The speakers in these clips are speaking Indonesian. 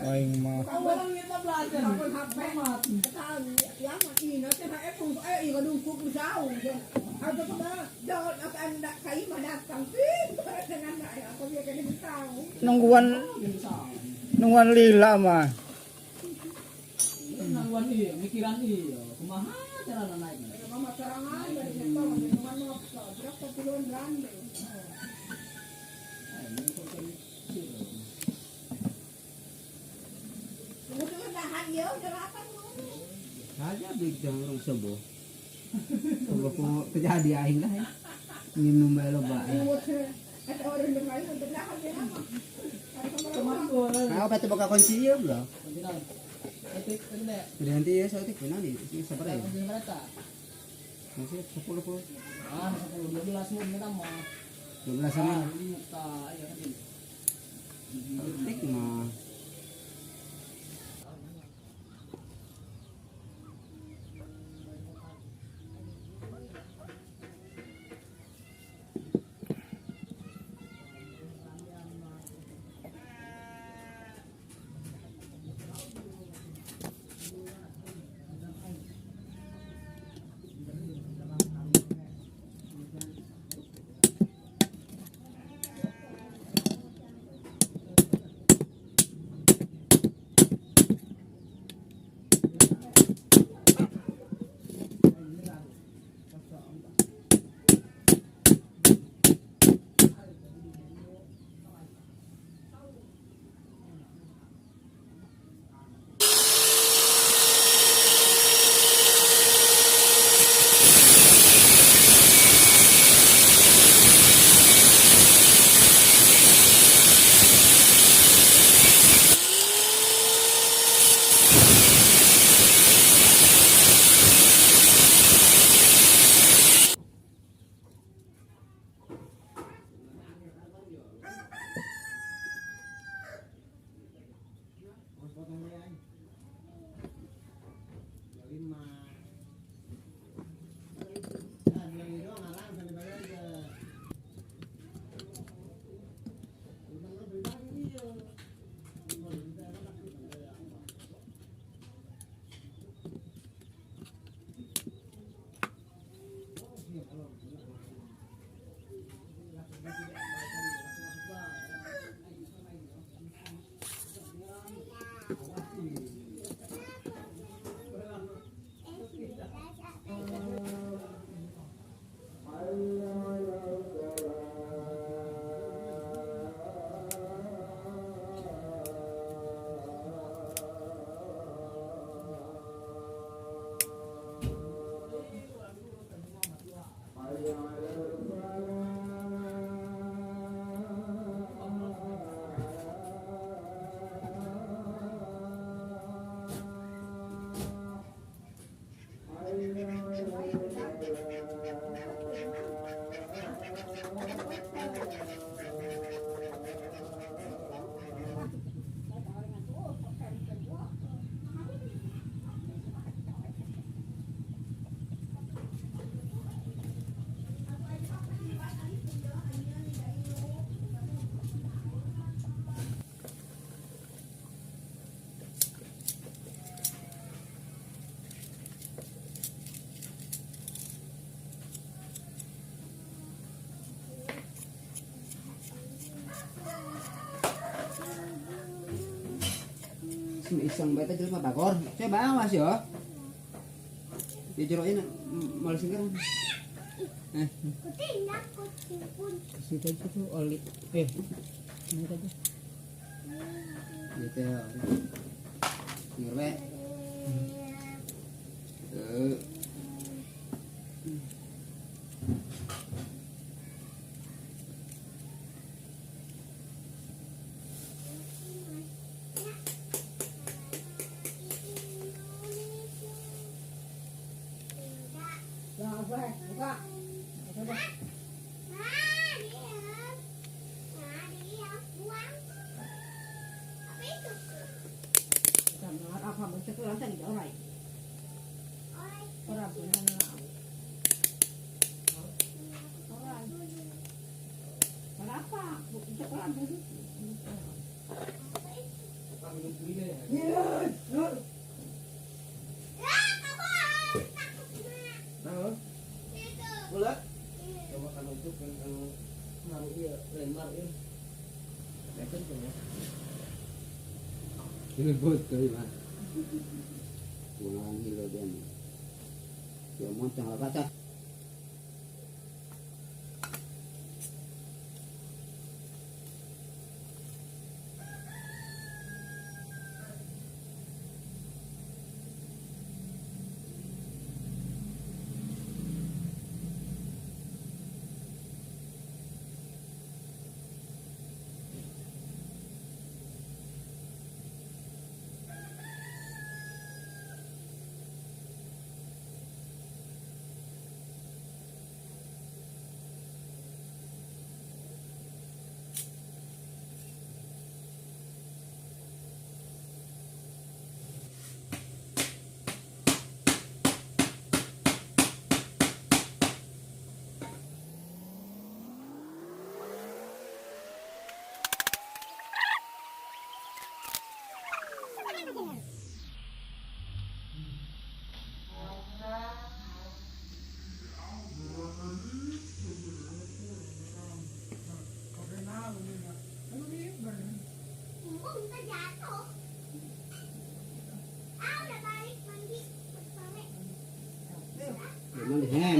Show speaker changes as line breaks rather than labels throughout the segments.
Aing mah.
Orang kita belajar apa HP mati. Tahu ya mati nó sẽ phải không phải có đúng cục sao.เอาตัวมาโดนเอาอันดักไข่มาดักสังฟิ้งฉะนั้นไหนเขาเรียกกันเป็นเต่า
Nungguan lila mah.
Nangguan iya, mikiran iya. Kumaha cara naiknya?
Mama serangan dari itu dengan nafsu. Berapa puluhan rande. Udah tahan ya, udah apa
Saja bikin orang sebo. Sebo ko terjadi aing lah. Minum belo ba.
ada orang yang lain untuk tahan ya apa?
Cuman gua
Kau pati buka kunci ya belum?
etik pendek.
Nanti ya saya tik nanti. Ini sabar ya.
Masih mereka.
Masih 10.
Ah, 10 12 mun kita mah.
12 sama.
Muka ya kan.
Tik mah. Iseng bae teh jelema bagor. Coba awas yo. Dijeroin males kan.
Situ aja tuh oli. Ini aja.
Gitu. Ngirwe.
Buka. Apa macam tu orang tadi orang. Orang punya orang. Orang. Kenapa? Bukan orang tu.
Bulat. Coba kalau itu kan kalau naruh dia lembar ya. Betul ya. Ini betul ya. Buang hilo dia. Ya mau tengah kata.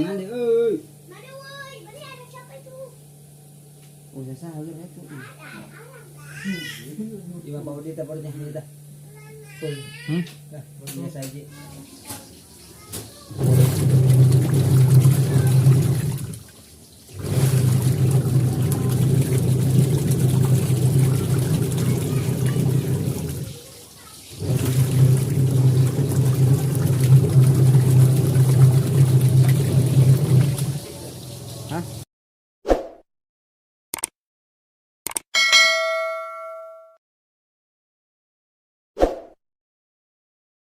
Mandi ơi. Oh, saya salah itu. Iba bawa dia baru dah dia dah. Dah, baru saja.